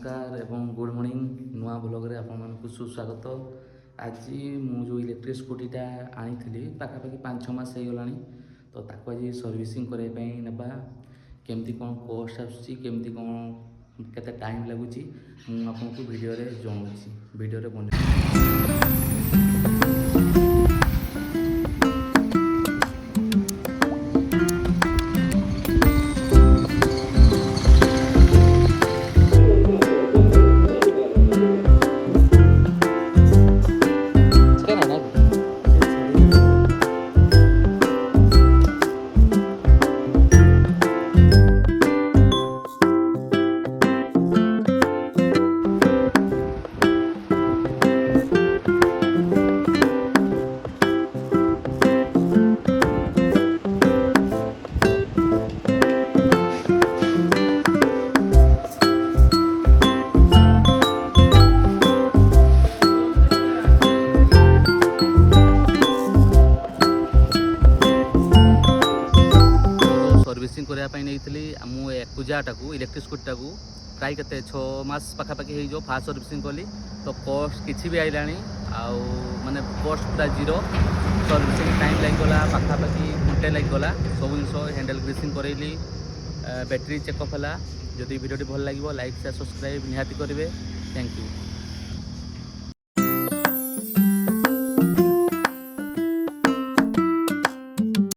नमस्कार एवं good morning नुआ ब्लॉग रे आपण मानकु सुस्वागत। आज मु जो इलेक्ट्रिक स्कूटीटा आनी पाखापाखि 5-6 मास हो गलानी तो ताको आज सर्विसिंग करने नेबा केमती कौन कॉस्ट आसुची केमती कौन केते टाइम लगुची मु आपनको वीडियो रे जणाउची वीडियो रे बने। सर्विसिंग करने नहीं मु एक्जा को इलेक्ट्रिक स्कूटी को प्राय के 6 मास पाखापाखि हो फास्ट सर्विसिंग कली तो कॉस्ट किसी भी आईला माने कॉस्ट पूरा जीरो। सर्विसिंग टाइम लगिगला पाखापाखि घंटे लगिगला सब जिन हैंडल ग्रीसिंग करैली बैटेरी चेकअप है। जदि वीडियो भल लगे लाइक शेयर सब्सक्राइब निहाती करेंगे। Thank you.